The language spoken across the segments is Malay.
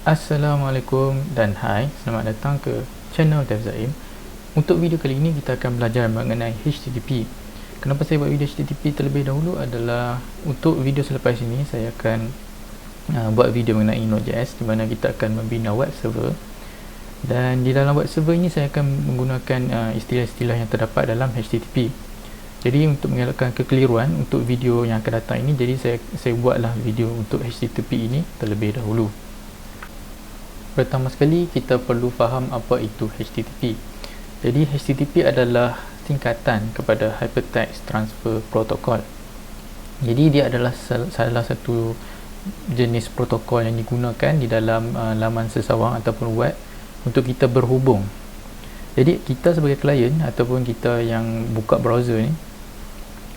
Assalamualaikum dan hai, selamat datang ke channel Dev Zaim. Untuk video kali ini kita akan belajar mengenai HTTP. Kenapa saya buat video HTTP terlebih dahulu adalah untuk video selepas ini saya akan buat video mengenai Node.js di mana kita akan membina web server, dan di dalam web server ini saya akan menggunakan istilah-istilah yang terdapat dalam HTTP. Jadi untuk mengelakkan kekeliruan untuk video yang akan datang ini, jadi saya buatlah video untuk HTTP ini terlebih dahulu. Pertama sekali kita perlu faham apa itu HTTP. Jadi HTTP adalah singkatan kepada Hypertext Transfer Protocol. Jadi dia adalah salah satu jenis protokol yang digunakan di dalam laman sesawang ataupun web untuk kita berhubung. Jadi kita sebagai klien ataupun kita yang buka browser ni,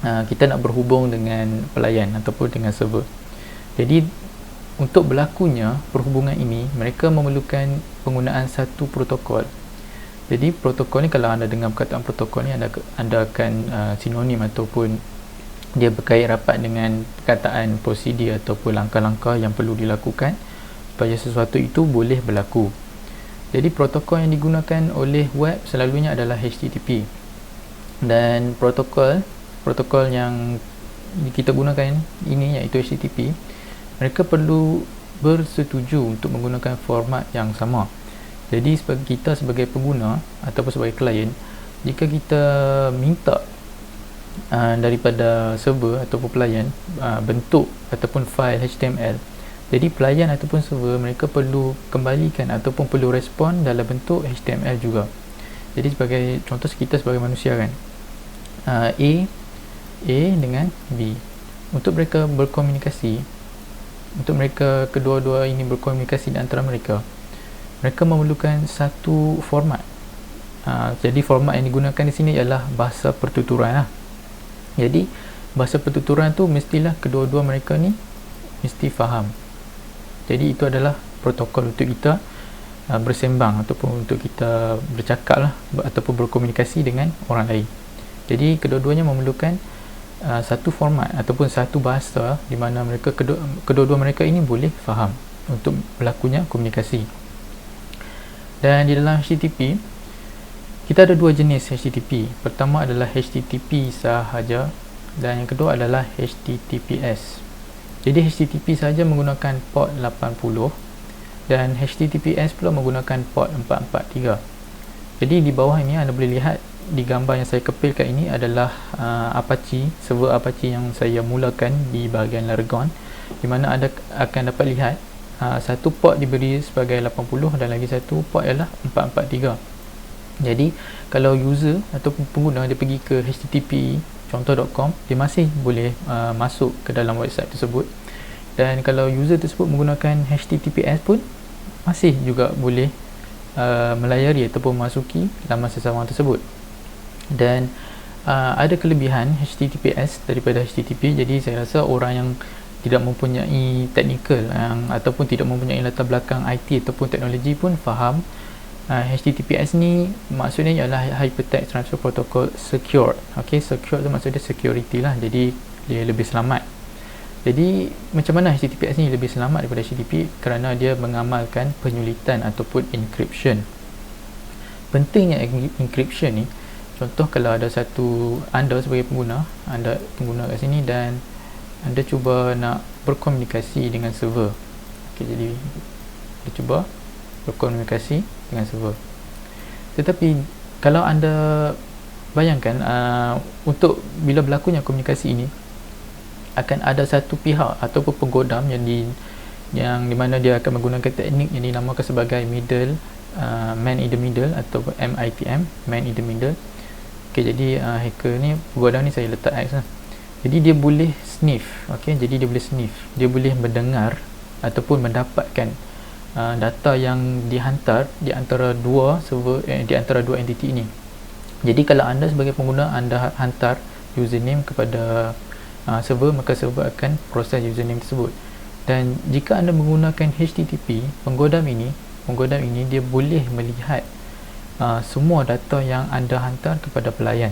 kita nak berhubung dengan pelayan ataupun dengan server. Jadi untuk berlakunya perhubungan ini, mereka memerlukan penggunaan satu protokol. Jadi protokol ni, kalau anda dengar perkataan protokol ni, anda akan sinonim ataupun dia berkait rapat dengan perkataan prosedur ataupun langkah-langkah yang perlu dilakukan supaya sesuatu itu boleh berlaku. Jadi protokol yang digunakan oleh web selalunya adalah HTTP, dan protokol yang kita gunakan ini iaitu HTTP, mereka perlu bersetuju untuk menggunakan format yang sama. Jadi kita sebagai pengguna ataupun sebagai klien, jika kita minta daripada server ataupun pelayan bentuk ataupun file HTML, jadi pelayan ataupun server mereka perlu kembalikan ataupun perlu respon dalam bentuk HTML juga. Jadi sebagai contoh, kita sebagai manusia kan, A dengan B, untuk mereka berkomunikasi, untuk mereka kedua-dua ini berkomunikasi di antara mereka memerlukan satu format. Jadi format yang digunakan di sini ialah bahasa pertuturan lah. Jadi bahasa pertuturan tu mestilah kedua-dua mereka ni mesti faham. Jadi itu adalah protokol untuk kita bersembang ataupun untuk kita bercakap lah, ataupun berkomunikasi dengan orang lain. Jadi kedua-duanya memerlukan satu format ataupun satu bahasa di mana mereka kedua-dua mereka ini boleh faham untuk berlakunya komunikasi. Dan di dalam HTTP kita ada dua jenis HTTP. Pertama adalah HTTP sahaja, dan yang kedua adalah HTTPS. Jadi HTTP sahaja menggunakan port 80 dan HTTPS pula menggunakan port 443. Jadi di bawah ini anda boleh lihat di gambar yang saya kepilkan ini adalah Apache, server Apache yang saya mulakan di bahagian Largon, di mana anda akan dapat lihat satu port diberi sebagai 80 dan lagi satu port ialah 443. Jadi kalau user ataupun pengguna dia pergi ke http contoh.com, dia masih boleh masuk ke dalam website tersebut, dan kalau user tersebut menggunakan HTTPS pun masih juga boleh melayari ataupun masuki laman sesawang tersebut. Dan ada kelebihan HTTPS daripada HTTP. Jadi saya rasa orang yang tidak mempunyai technical ataupun tidak mempunyai latar belakang IT ataupun teknologi pun faham HTTPS ni maksudnya ialah Hypertext Transfer Protocol Secure. Okay, secure tu maksudnya security lah, jadi dia lebih selamat. Jadi macam mana HTTPS ni lebih selamat daripada HTTP? Kerana dia mengamalkan penyulitan ataupun encryption. Pentingnya encryption ni, contoh kalau ada anda sebagai pengguna kat sini dan anda cuba nak berkomunikasi dengan server. Okay, jadi anda cuba berkomunikasi dengan server. Tetapi kalau anda bayangkan untuk bila berlakunya komunikasi ini, akan ada satu pihak ataupun penggodam yang di mana dia akan menggunakan teknik yang dinamakan sebagai man in the middle atau MITM, man in the middle. Okay, jadi hacker ni, penggodam ni saya letak X lah. Jadi dia boleh sniff. Okay, jadi dia boleh sniff, dia boleh mendengar ataupun mendapatkan data yang dihantar di antara dua server, di antara dua entiti ini. Jadi kalau anda sebagai pengguna, anda hantar username kepada server, maka server akan proses username tersebut. Dan jika anda menggunakan HTTP, penggodam ini dia boleh melihat semua data yang anda hantar kepada pelayan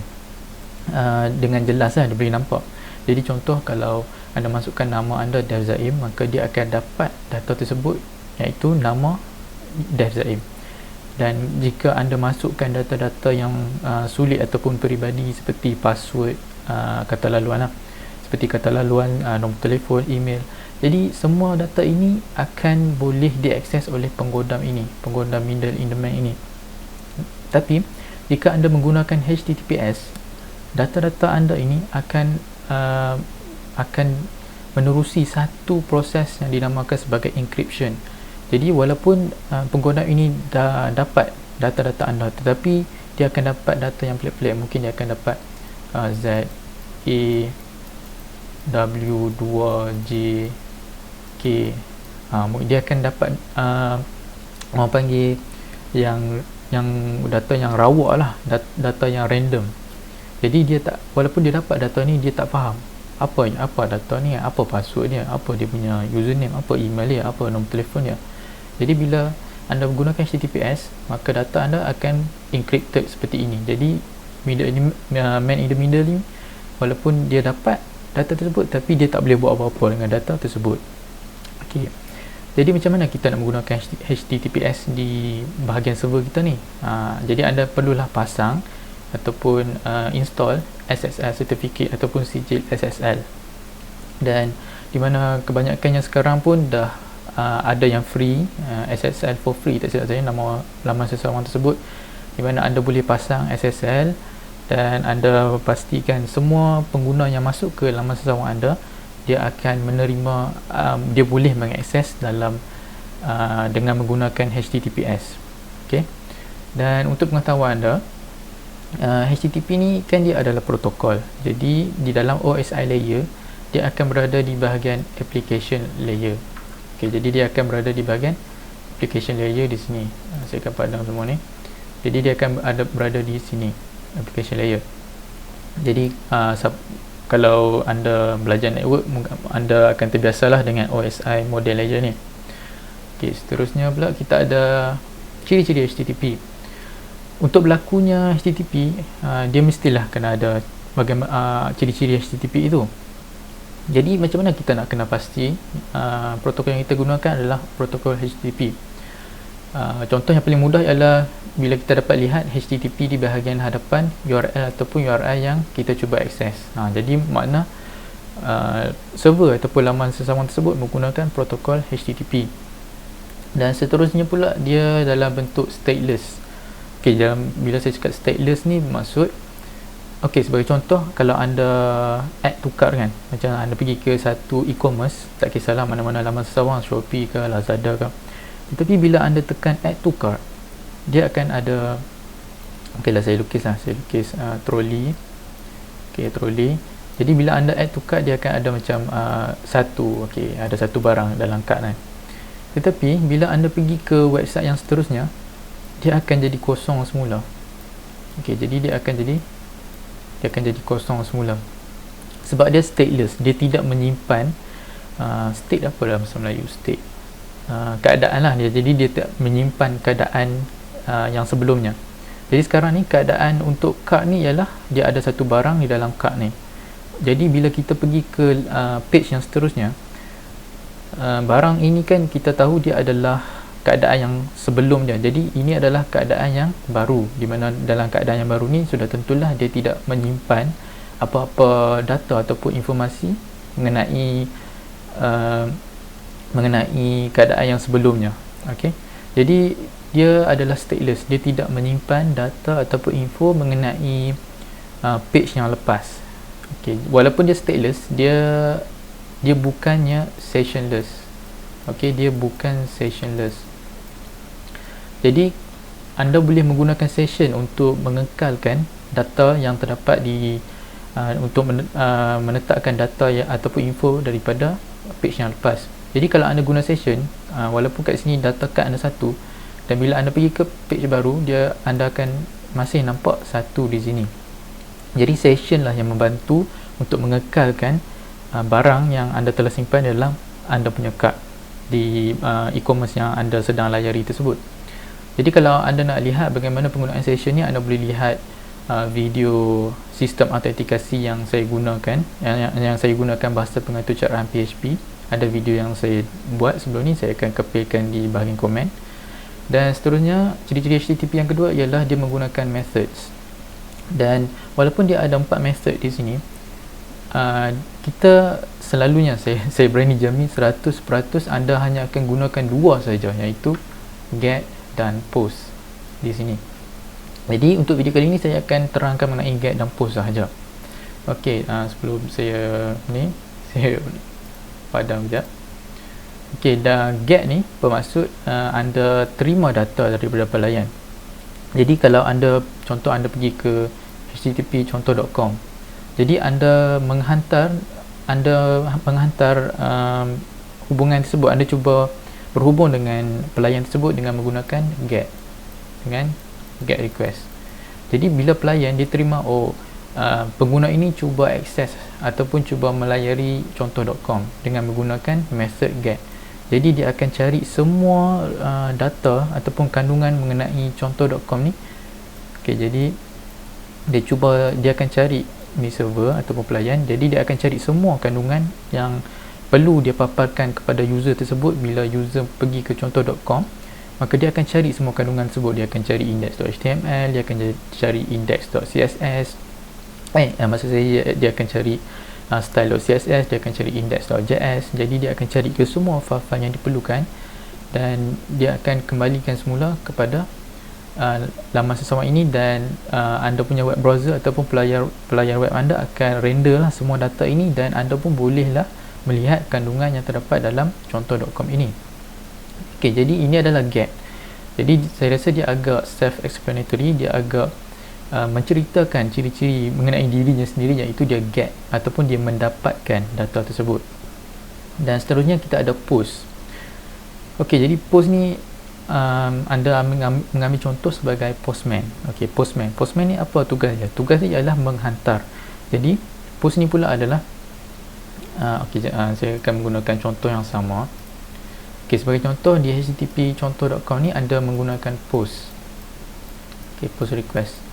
dengan jelas lah, dia boleh nampak. Jadi contoh, kalau anda masukkan nama anda Dev Zaim, maka dia akan dapat data tersebut iaitu nama Dev Zaim. Dan jika anda masukkan data-data yang sulit ataupun peribadi seperti password, kata laluan seperti kata laluan, nombor telefon, email, jadi semua data ini akan boleh diakses oleh penggodam ini, penggodam middle in the man ini. Tapi jika anda menggunakan HTTPS, data-data anda ini akan menerusi satu proses yang dinamakan sebagai encryption. Jadi walaupun penggodam ini dah dapat data-data anda, tetapi dia akan dapat data yang pelik-pelik. Mungkin dia akan dapat ZAW2JK, dia akan dapat orang panggil yang data yang rawak lah, data yang random. Jadi dia tak, walaupun dia dapat data ni, dia tak faham apa data ni, apa password dia, apa dia punya username, apa email dia, apa nombor telefon dia. Jadi bila anda menggunakan HTTPS, maka data anda akan encrypted seperti ini. Jadi man in the middle ni, walaupun dia dapat data tersebut, tapi dia tak boleh buat apa-apa dengan data tersebut. Okey. Jadi macam mana kita nak menggunakan HTTPS di bahagian server kita ni? Jadi anda perlulah pasang ataupun install SSL certificate ataupun sijil SSL. Dan di mana kebanyakannya sekarang pun dah ada yang free, SSL for free, tak silap saya nama laman seseorang tersebut, di mana anda boleh pasang SSL dan anda pastikan semua pengguna yang masuk ke laman seseorang anda, dia akan menerima, dia boleh mengakses dalam dengan menggunakan HTTPS. Okey. Dan untuk pengetahuan anda, HTTP ni kan dia adalah protokol. Jadi di dalam OSI layer, dia akan berada di bahagian application layer. Okey, jadi dia akan berada di bahagian application layer di sini. Saya akan padam semua ni. Jadi dia akan berada di sini, application layer. Jadi kalau anda belajar network, anda akan terbiasalah dengan OSI model layer ni. Okey, seterusnya pula kita ada ciri-ciri HTTP. Untuk berlakunya HTTP, dia mestilah kena ada bagaimana ciri-ciri HTTP itu. Jadi macam mana kita nak kena pasti protokol yang kita gunakan adalah protokol HTTP. Contoh yang paling mudah ialah bila kita dapat lihat HTTP di bahagian hadapan URL ataupun URL yang kita cuba akses. Jadi makna server ataupun laman seseorang tersebut menggunakan protokol HTTP. Dan seterusnya pula dia dalam bentuk stateless. Okey, bila saya cakap stateless ni maksud, okey, sebagai contoh, kalau anda add tukar kan, macam anda pergi ke satu e-commerce, tak kisahlah mana-mana laman seseorang, Shopee ke Lazada ke, tetapi bila anda tekan add tukar, dia akan ada, okeylah saya lukis troli. Okey, troli. Jadi bila anda add tukar, dia akan ada macam ada satu barang dalam kad kan. Tetapi bila anda pergi ke website yang seterusnya, dia akan jadi kosong semula. Okey, jadi dia akan jadi kosong semula. Sebab dia stateless, dia tidak menyimpan state apa dalam bahasa Melayu, state keadaan lah dia. Jadi dia tak menyimpan keadaan yang sebelumnya. Jadi sekarang ni keadaan untuk kad ni ialah dia ada satu barang di dalam kad ni. Jadi bila kita pergi ke page yang seterusnya, barang ini kan kita tahu dia adalah keadaan yang sebelum dia. Jadi ini adalah keadaan yang baru, di mana dalam keadaan yang baru ni sudah tentulah dia tidak menyimpan apa-apa data ataupun informasi mengenai keadaan yang sebelumnya. Okey. Jadi dia adalah stateless, dia tidak menyimpan data ataupun info mengenai page yang lepas. Okey, walaupun dia stateless, dia bukannya sessionless. Okey, dia bukan sessionless. Jadi anda boleh menggunakan session untuk mengekalkan data yang terdapat di untuk menetapkan data ataupun info daripada page yang lepas. Jadi kalau anda guna session, walaupun kat sini data kad anda satu, dan bila anda pergi ke page baru, anda akan masih nampak satu di sini. Jadi session lah yang membantu untuk mengekalkan barang yang anda telah simpan dalam anda punya kad di e-commerce yang anda sedang layari tersebut. Jadi kalau anda nak lihat bagaimana penggunaan session ni, anda boleh lihat video sistem autentikasi yang saya gunakan, yang saya gunakan bahasa pengatur carahan PHP. ada video yang saya buat sebelum ni, saya akan kepilkan di bahagian komen. Dan seterusnya, ciri-ciri HTTP yang kedua ialah dia menggunakan methods. Dan walaupun dia ada 4 method di sini, kita selalunya, saya berani jamin 100% anda hanya akan gunakan 2 saja, iaitu get dan post di sini. Jadi untuk video kali ini saya akan terangkan mengenai get dan post sahaja. Okey, sebelum saya saya padam sekejap. Okey, dan get ni bermaksud anda terima data daripada pelayan. Jadi kalau anda, contoh anda pergi ke http://contoh.com, jadi anda menghantar hubungan tersebut, anda cuba berhubung dengan pelayan tersebut dengan menggunakan get, dengan get request. Jadi bila pelayan dia terima, pengguna ini cuba akses ataupun cuba melayari contoh.com dengan menggunakan method get. Jadi dia akan cari semua data ataupun kandungan mengenai contoh.com ni. Okey, jadi dia akan cari di server ataupun pelayan. Jadi dia akan cari semua kandungan yang perlu dia paparkan kepada user tersebut. Bila user pergi ke contoh.com, maka dia akan cari semua kandungan tersebut. Dia akan cari index.html, dia akan cari index.css, maksud saya dia akan cari style.css, dia akan cari index.js. Jadi dia akan cari ke semua file-file yang diperlukan dan dia akan kembalikan semula kepada laman sesama ini. Dan anda punya web browser ataupun pelayar web anda akan render lah semua data ini, dan anda pun bolehlah melihat kandungan yang terdapat dalam contoh.com ini. Okey, jadi ini adalah get. Jadi saya rasa dia agak self-explanatory, dia agak menceritakan ciri-ciri mengenai dirinya sendiri, iaitu dia get ataupun dia mendapatkan data tersebut. Dan seterusnya kita ada post. Okey, jadi post ni anda mengambil contoh sebagai postman. Okey, postman ni apa tugasnya? Tugasnya ialah menghantar. Jadi post ni pula adalah saya akan menggunakan contoh yang sama. Okey, sebagai contoh di http://contoh.com ni anda menggunakan post. Okey, post request.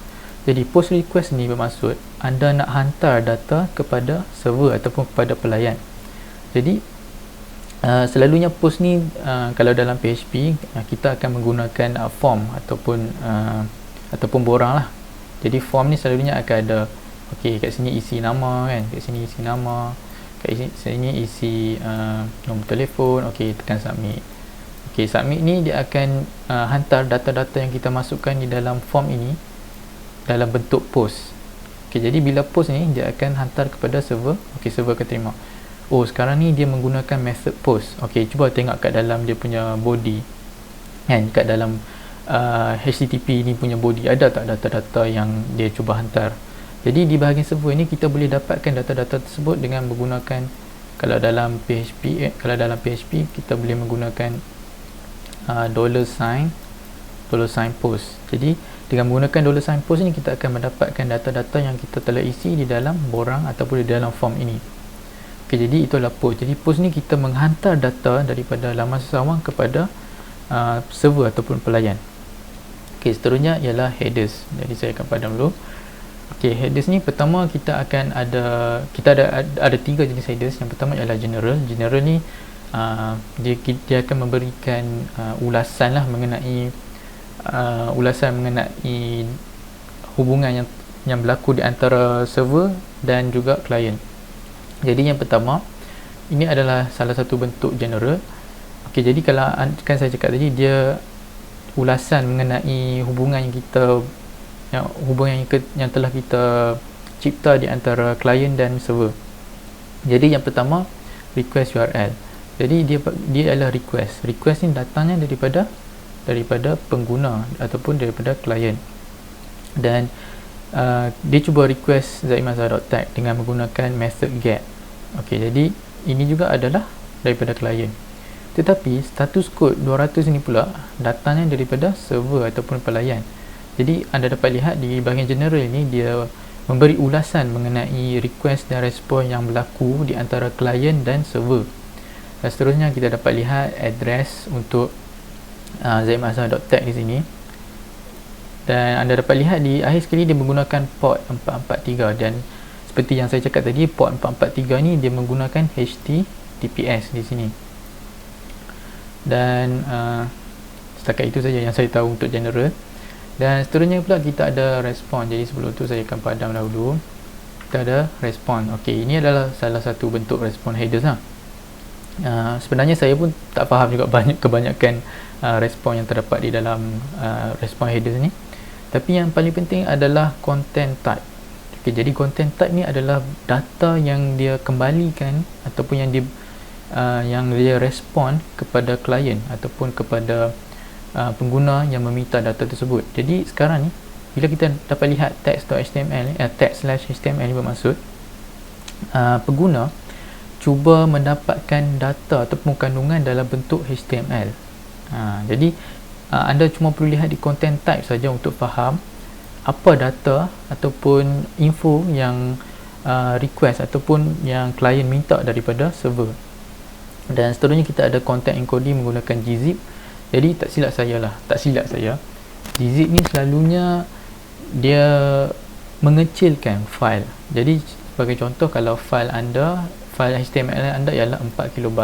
Jadi post request ni bermaksud anda nak hantar data kepada server ataupun kepada pelayan. Jadi selalunya post ni kalau dalam PHP kita akan menggunakan form ataupun borang lah. Jadi form ni selalunya akan ada, okey, kat sini isi nama kan, kat sini isi nama, kat sini isi nombor telefon. Okey, tekan submit. Okey, submit ni dia akan hantar data-data yang kita masukkan di dalam form ini dalam bentuk post. Okey, jadi bila post ni dia akan hantar kepada server. Okey, server akan terima. Sekarang ni dia menggunakan method post. Okey, cuba tengok kat dalam dia punya body kan, kat dalam HTTP ni punya body ada tak data-data yang dia cuba hantar. Jadi di bahagian server ni kita boleh dapatkan data-data tersebut dengan menggunakan, kalau dalam PHP kita boleh menggunakan $sign post. Jadi dengan menggunakan $sign post ni kita akan mendapatkan data-data yang kita telah isi di dalam borang ataupun di dalam form ini. Okey, jadi itulah post. Jadi post ni kita menghantar data daripada laman sesawang kepada server ataupun pelayan. Okey, seterusnya ialah headers. Jadi saya akan padam dulu. Okey, headers ni pertama kita ada 3 jenis headers. Yang pertama ialah general. General ni dia akan memberikan ulasan mengenai hubungan yang berlaku di antara server dan juga klien. Jadi yang pertama, ini adalah salah satu bentuk general. Okey, jadi kalau kan saya cakap tadi, dia ulasan mengenai hubungan yang telah kita cipta di antara klien dan server. Jadi yang pertama, request URL. Jadi dia adalah request. Request ni datangnya daripada pengguna ataupun daripada klien, dan dia cuba request zaimazhar.tag dengan menggunakan method get. Okey, jadi ini juga adalah daripada klien, tetapi status code 200 ini pula datangnya daripada server ataupun pelayan. Jadi anda dapat lihat di bahagian general ini dia memberi ulasan mengenai request dan respon yang berlaku di antara klien dan server. Dan seterusnya kita dapat lihat address untuk zaimazhar.tag di sini, dan anda dapat lihat di akhir sekali dia menggunakan port 443, dan seperti yang saya cakap tadi, port 443 ni dia menggunakan HTTP HTTPS di sini. Dan setakat itu saja yang saya tahu untuk general. Dan seterusnya pula kita ada respon. Jadi sebelum tu saya akan padam dahulu. Kita ada respon. Okey, ini adalah salah satu bentuk respon headers lah. Sebenarnya saya pun tak faham juga kebanyakan respon yang terdapat di dalam respon headers ni. Tapi yang paling penting adalah content type. Okey, jadi content type ni adalah data yang dia kembalikan ataupun yang dia respon kepada klien ataupun kepada pengguna yang meminta data tersebut. Jadi sekarang ni bila kita dapat lihat text.html text/html ni bermaksud pengguna cuba mendapatkan data ataupun kandungan dalam bentuk HTML. Jadi anda cuma perlu lihat di content type saja untuk faham apa data ataupun info yang request ataupun yang klien minta daripada server. Dan seterusnya kita ada content encoding menggunakan gzip. Jadi tak silap saya, gzip ni selalunya dia mengecilkan file. Jadi sebagai contoh, kalau file HTML anda ialah 4 KB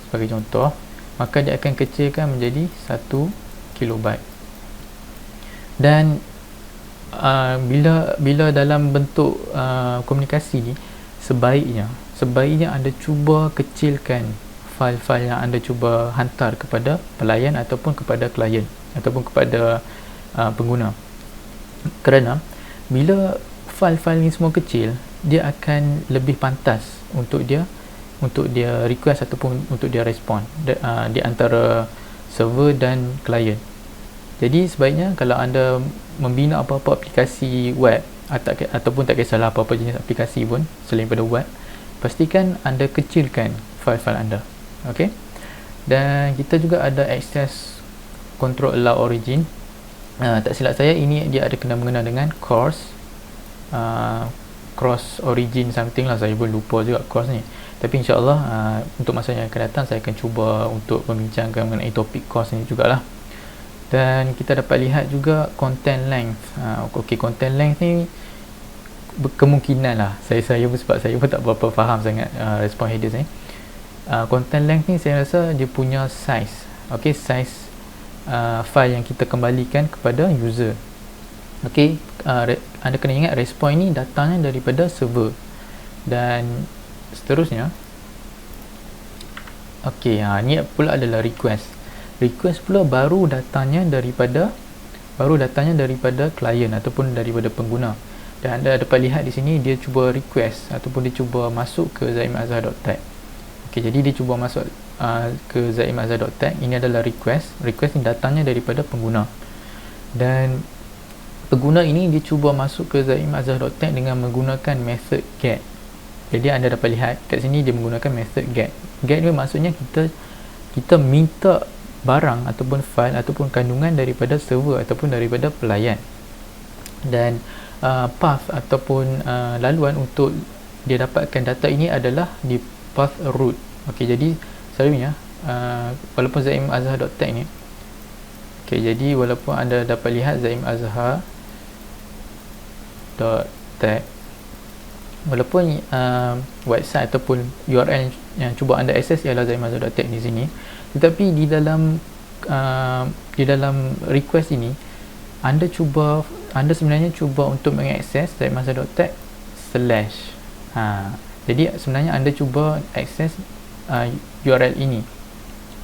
sebagai contoh, maka dia akan kecilkan menjadi 1 KB. Dan bila dalam bentuk komunikasi ni, sebaiknya anda cuba kecilkan file-file yang anda cuba hantar kepada pelayan ataupun kepada klien ataupun kepada pengguna. Kerana bila file-file ni semua kecil, dia akan lebih pantas untuk dia request ataupun untuk dia respon di antara server dan klien. Jadi sebaiknya kalau anda membina apa-apa aplikasi web ataupun tak kisahlah apa-apa jenis aplikasi pun selain pada web, pastikan anda kecilkan file-file anda. Okey. Dan kita juga ada access control allow origin. Tak silap saya ini dia ada kena mengena dengan cross origin something lah, saya pun lupa juga cross ni. Tapi insya-Allah untuk masa yang akan datang saya akan cuba untuk membincangkan mengenai topik cross ni jugalah. Dan kita dapat lihat juga content length. Okey, content length ni kemungkinan lah saya pun sebab saya pun tak berapa faham sangat respon headers ni. Content length ni saya rasa dia punya size. Okey, size file yang kita kembalikan kepada user. Okey, anda kena ingat respon ini datangnya daripada server. Dan seterusnya, okey, ni pula adalah request. Request pula baru datangnya daripada klien ataupun daripada pengguna. Dan anda dapat lihat di sini dia cuba request ataupun dia cuba masuk ke zaimazhar.tag. Okey, jadi dia cuba masuk ke zaimazhar.tag. Ini adalah request. Request ni datangnya daripada pengguna. Dan pengguna ini dia cuba masuk ke zaimazhar.tag dengan menggunakan method get. Jadi anda dapat lihat kat sini dia menggunakan method get. Get ni maksudnya kita minta barang ataupun file ataupun kandungan daripada server ataupun daripada pelayan. Dan path ataupun laluan untuk dia dapatkan data ini adalah di path root. Okey, jadi selalunya walaupun zaimazhar.tag ni, okey, jadi walaupun anda dapat lihat zaimazhar.tag, walaupun website ataupun URL yang cuba anda akses ialah zaimazhar.tag di sini, tetapi di dalam request ini anda sebenarnya cuba untuk mengakses zaimazhar.tag slash. Jadi sebenarnya anda cuba akses URL ini,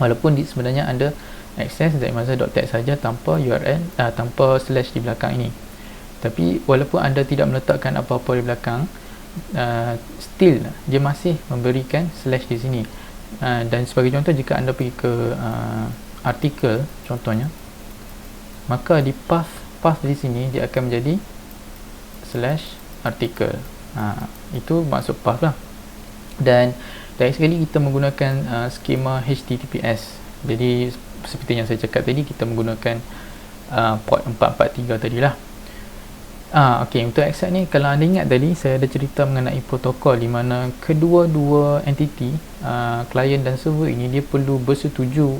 walaupun sebenarnya anda akses zaimazhar.tag saja tanpa URL tanpa slash di belakang ini. Tapi walaupun anda tidak meletakkan apa-apa di belakang, still dia masih memberikan slash di sini. Dan sebagai contoh, jika anda pergi ke artikel contohnya, maka di path di sini dia akan menjadi slash artikel. Itu maksud path lah. Dan dari sekali kita menggunakan skema HTTPS. Jadi seperti yang saya cakap tadi, kita menggunakan port 443 tadilah. Okey, untuk accept ni, kalau anda ingat tadi saya ada cerita mengenai protokol di mana kedua-dua entiti, klien dan server ini, dia perlu bersetuju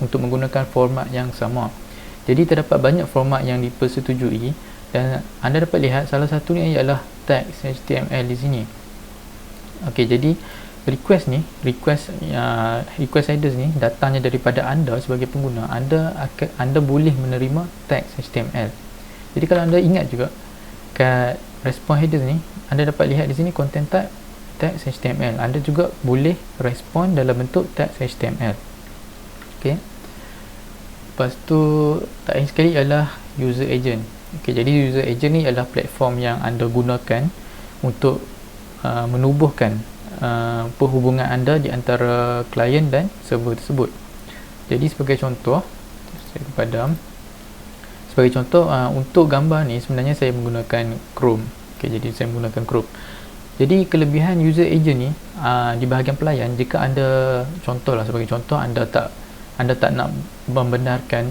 untuk menggunakan format yang sama. Jadi terdapat banyak format yang dipersetujui dan anda dapat lihat salah satunya ialah text HTML di sini. Okey, jadi request headers ni datangnya daripada anda sebagai pengguna, anda boleh menerima tag HTML. Jadi kalau anda ingat juga kat response headers ni, anda dapat lihat di sini content type tag HTML. Anda juga boleh respon dalam bentuk tag HTML. Okey. Lepas tu tak lain sekali ialah user agent. Okey, jadi user agent ni adalah platform yang anda gunakan untuk menubuhkan perhubungan anda di antara klien dan server tersebut. Jadi sebagai contoh, saya padam. Sebagai contoh, untuk gambar ni sebenarnya saya menggunakan Chrome. Okey, jadi saya menggunakan Chrome. Jadi kelebihan user agent ni di bahagian pelayan, jika anda contohlah sebagai contoh anda tak nak membenarkan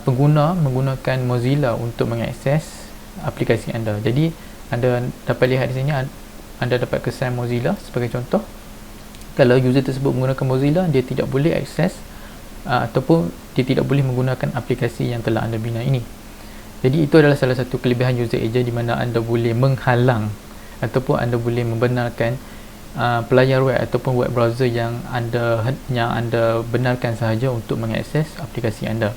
pengguna menggunakan Mozilla untuk mengakses aplikasi anda. Jadi anda dapat lihat di sini, anda dapat kesan Mozilla sebagai contoh. Kalau user tersebut menggunakan Mozilla, dia tidak boleh akses ataupun dia tidak boleh menggunakan aplikasi yang telah anda bina ini. Jadi itu adalah salah satu kelebihan user agent, di mana anda boleh menghalang ataupun anda boleh membenarkan pelayar web ataupun web browser yang anda benarkan sahaja untuk mengakses aplikasi anda.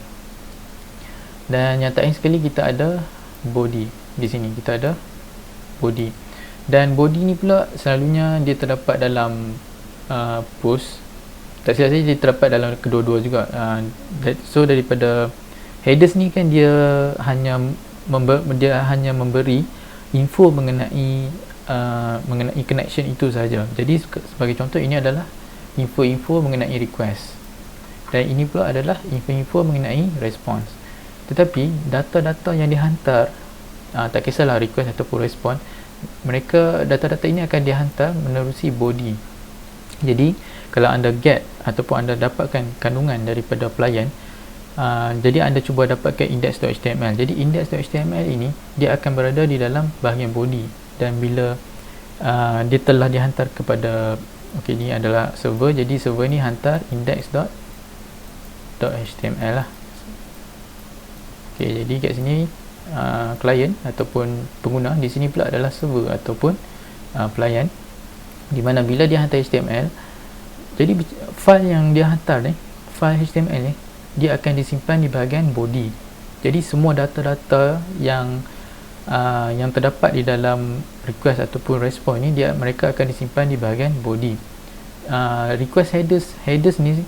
Dan yang tak lain sekali, kita ada body. Di sini kita ada body. Dan body ni pula selalunya dia terdapat dalam post. Tak silap saya dia terdapat dalam kedua-dua juga. So daripada headers ni kan dia hanya memberi info mengenai connection itu sahaja. Jadi sebagai contoh, ini adalah info-info mengenai request, dan ini pula adalah info-info mengenai response. Tetapi data-data yang dihantar, tak kisahlah request ataupun response, data-data ini akan dihantar menerusi body. Jadi kalau anda get ataupun anda dapatkan kandungan daripada pelayan, jadi anda cuba dapatkan index.html. Jadi index.html ini dia akan berada di dalam bahagian body, dan bila dia telah dihantar kepada, okey, ini adalah server, jadi server ni hantar index.html lah. Okey, jadi kat sini klien ataupun pengguna, di sini pula adalah server ataupun pelayan, di mana bila dia hantar HTML, jadi file yang dia hantar ni, file HTML ni, dia akan disimpan di bahagian body. Jadi semua data-data yang terdapat di dalam request ataupun respon ni, mereka akan disimpan di bahagian body. Request headers ni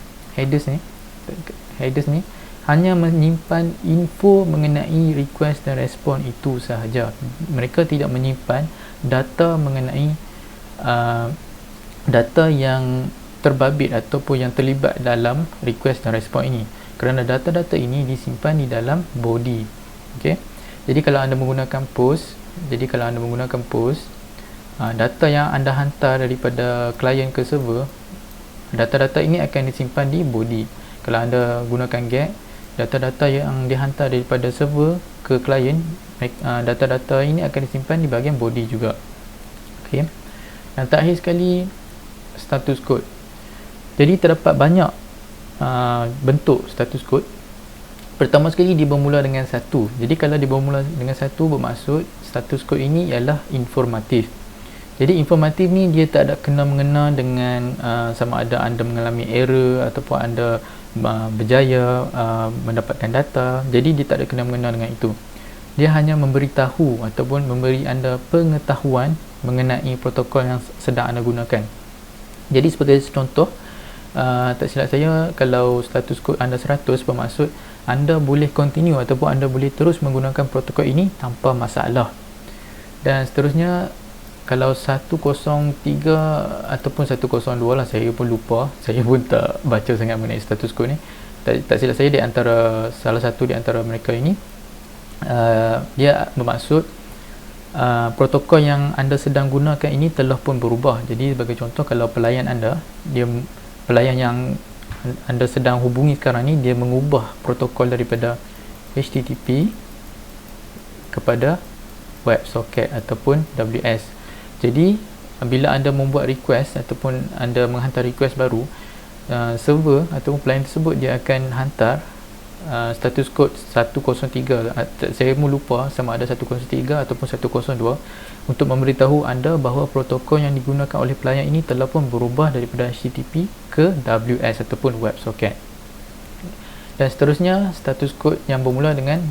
hanya menyimpan info mengenai request dan respon itu sahaja. Mereka tidak menyimpan data mengenai data yang terbabit ataupun yang terlibat dalam request dan respon ini, kerana data-data ini disimpan di dalam body. Okey. Jadi kalau anda menggunakan post, data yang anda hantar daripada klien ke server, data-data ini akan disimpan di body. Kalau anda gunakan get, data-data yang dihantar daripada server ke klien, data-data ini akan disimpan di bahagian body juga. Okey. Dan terakhir sekali, status code. Jadi terdapat banyak bentuk status code. Pertama sekali, dia bermula dengan 1. Jadi kalau dia bermula dengan 1, bermaksud status code ini ialah informatif. Jadi informatif ni dia tak ada kena-mengena dengan sama ada anda mengalami error ataupun anda berjaya mendapatkan data. Jadi dia tak ada kena-mengena dengan itu. Dia hanya memberitahu ataupun memberi anda pengetahuan mengenai protokol yang sedang anda gunakan. Jadi sebagai contoh, tak silap saya, kalau status code anda 100, bermaksud anda boleh continue ataupun anda boleh terus menggunakan protokol ini tanpa masalah. Dan seterusnya, kalau 103 ataupun 102 lah, saya pun lupa, saya pun tak baca sangat mengenai status code ni. Tak silap saya, salah satu di antara mereka ini, dia bermaksud protokol yang anda sedang gunakan ini telah pun berubah. Jadi sebagai contoh, kalau pelayan yang anda sedang hubungi sekarang ni, dia mengubah protokol daripada HTTP kepada WebSocket ataupun WS. Jadi bila anda membuat request ataupun anda menghantar request baru, server ataupun pelayan tersebut dia akan hantar status code 103, saya lupa sama ada 103 ataupun 102, untuk memberitahu anda bahawa protokol yang digunakan oleh pelayan ini telah pun berubah daripada HTTP ke WS ataupun WebSocket. Dan seterusnya, status code yang bermula dengan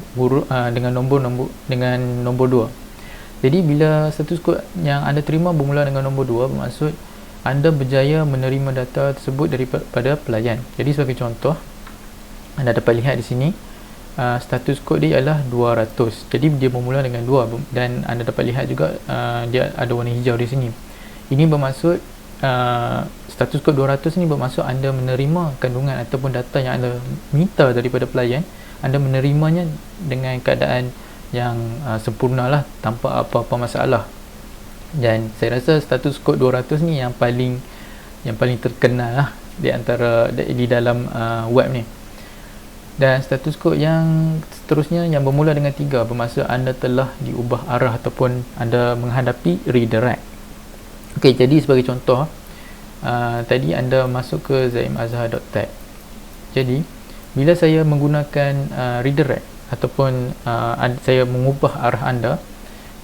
dengan nombor 2. Jadi bila status kod yang anda terima bermula dengan nombor 2, bermaksud anda berjaya menerima data tersebut daripada pelayan. Jadi sebagai contoh, anda dapat lihat di sini status kod dia adalah 200. Jadi dia bermula dengan 2, dan anda dapat lihat juga dia ada warna hijau di sini. Ini bermaksud status kod 200 ini bermaksud anda menerima kandungan ataupun data yang anda minta daripada pelayan. Anda menerimanya dengan keadaan yang sempurna lah, tanpa apa-apa masalah. Dan saya rasa status kod 200 ni yang paling terkenal lah di antara di dalam web ni. Dan status kod yang seterusnya yang bermula dengan 3 bermaksud anda telah diubah arah ataupun anda menghadapi redirect. Okey, jadi sebagai contoh, tadi anda masuk ke zaimazhar.tech. Jadi bila saya menggunakan redirect ataupun saya mengubah arah anda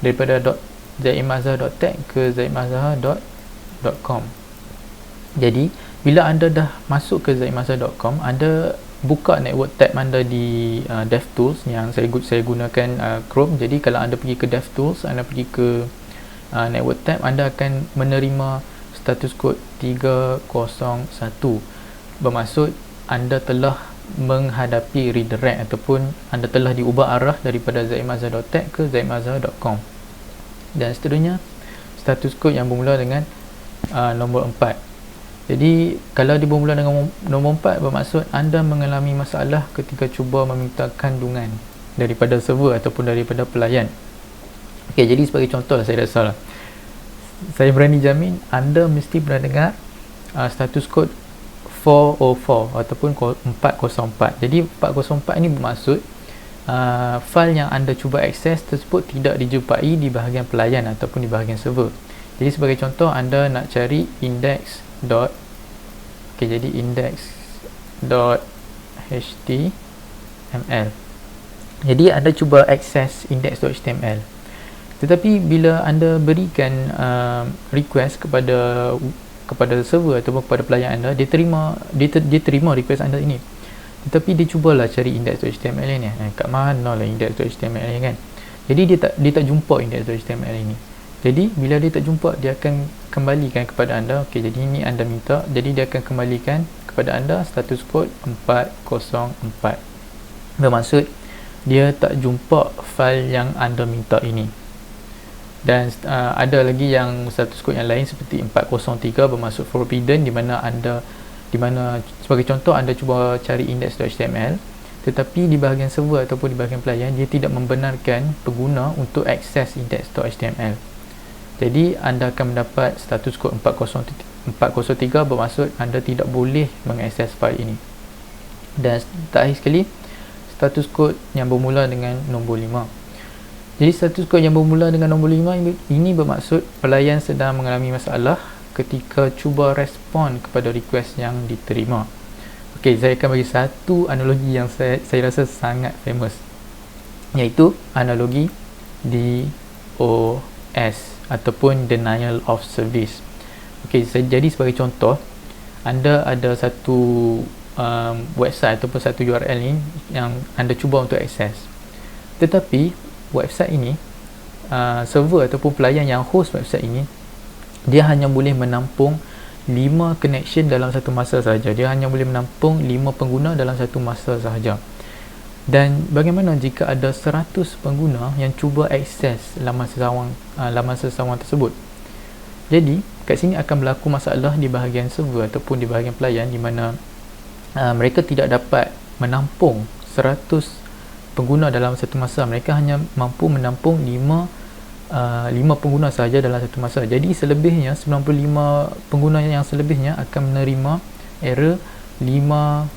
daripada zaimazhar.tech ke zaimazhar.com. Jadi bila anda dah masuk ke zaimazhar.com, anda buka network tab anda di DevTools yang saya gunakan Chrome. Jadi kalau anda pergi ke DevTools, anda pergi ke network tab, anda akan menerima status kod 301, bermaksud anda telah menghadapi redirect ataupun anda telah diubah arah daripada zaimazhar.tech ke zaimazhar.com. Dan seterusnya, status kod yang bermula dengan nombor 4. Jadi kalau dia bermula dengan nombor 4, bermaksud anda mengalami masalah ketika cuba meminta kandungan daripada server ataupun daripada pelayan. Okey, jadi sebagai contoh saya rasa lah, saya berani jamin anda mesti pernah dengar status kod 404 ataupun 404. Jadi 404 ini bermaksud file yang anda cuba akses tersebut tidak dijumpai di bahagian pelayan ataupun di bahagian server. Jadi sebagai contoh, anda nak cari jadi index.html. Jadi anda cuba akses index.html, tetapi bila anda berikan request kepada server ataupun kepada pelayan anda, dia terima request anda ini, tetapi dia cubalah cari index.html ini. Kat mana lah index.html ini kan? Jadi dia tak jumpa index.html ini. Jadi bila dia tak jumpa, dia akan kembalikan kepada anda. Okey, jadi ini anda minta, jadi dia akan kembalikan kepada anda status kod 404. Bermaksud dia tak jumpa file yang anda minta ini. Dan ada lagi yang status kod yang lain seperti 403 bermaksud forbidden, di mana sebagai contoh anda cuba cari index.html, tetapi di bahagian server ataupun di bahagian pelayan dia tidak membenarkan pengguna untuk akses index.html. Jadi anda akan mendapat status kod 403 bermaksud anda tidak boleh mengakses file ini. Dan terakhir sekali, status kod yang bermula dengan nombor 5. Jadi status kod yang bermula dengan nombor 5 ini bermaksud pelayan sedang mengalami masalah ketika cuba respon kepada request yang diterima. Okey, saya akan bagi satu analogi yang saya rasa sangat famous, iaitu analogi DOS ataupun denial of service. Okey, jadi sebagai contoh, anda ada satu website ataupun satu URL ni yang anda cuba untuk akses, tetapi website ini, server ataupun pelayan yang host website ini, dia hanya boleh menampung 5 connection dalam satu masa sahaja. Dia hanya boleh menampung 5 pengguna dalam satu masa sahaja. Dan bagaimana jika ada 100 pengguna yang cuba akses laman sesawang tersebut? Jadi kat sini akan berlaku masalah di bahagian server ataupun di bahagian pelayan, di mana mereka tidak dapat menampung 100 pengguna dalam satu masa. Mereka hanya mampu menampung 5 pengguna sahaja dalam satu masa. Jadi selebihnya, 95 pengguna yang selebihnya akan menerima error 500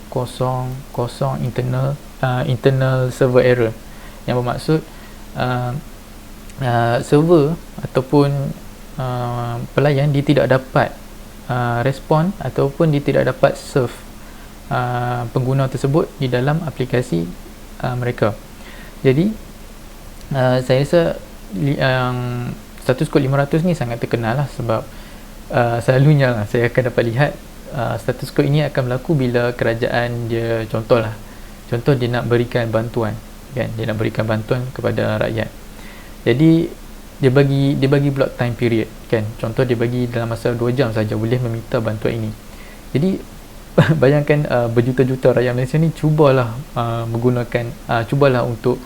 internal server error, yang bermaksud server ataupun pelayan dia tidak dapat respon ataupun dia tidak dapat serve pengguna tersebut di dalam aplikasi mereka. Jadi saya rasa status kod 500 ni sangat terkenal lah, sebab selalunya lah saya akan dapat lihat status kod ini akan berlaku bila kerajaan dia, contoh dia nak berikan bantuan kan, dia nak berikan bantuan kepada rakyat. Jadi dia bagi block time period kan, contoh dia bagi dalam masa 2 jam saja boleh meminta bantuan ini. Jadi bayangkan berjuta-juta rakyat Malaysia ni cubalah untuk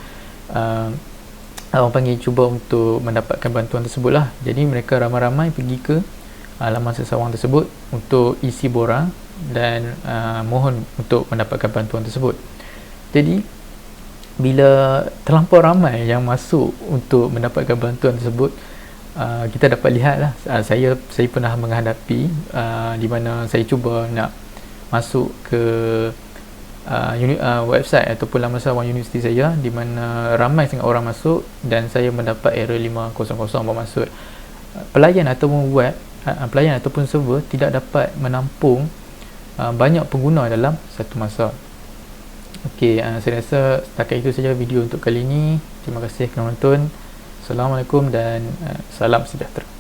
orang panggil cuba untuk mendapatkan bantuan tersebut lah. Jadi mereka ramai-ramai pergi ke laman sesawang tersebut untuk isi borang dan mohon untuk mendapatkan bantuan tersebut. Jadi bila terlampau ramai yang masuk untuk mendapatkan bantuan tersebut, kita dapat lihat lah, saya pernah menghadapi di mana saya cuba nak masuk ke website ataupun laman sesawang universiti saya, di mana ramai sangat orang masuk dan saya mendapat error 500, bermaksud pelayan ataupun server tidak dapat menampung banyak pengguna dalam satu masa. Okey, saya rasa setakat itu saja video untuk kali ini. Terima kasih kerana menonton. Assalamualaikum dan salam sejahtera.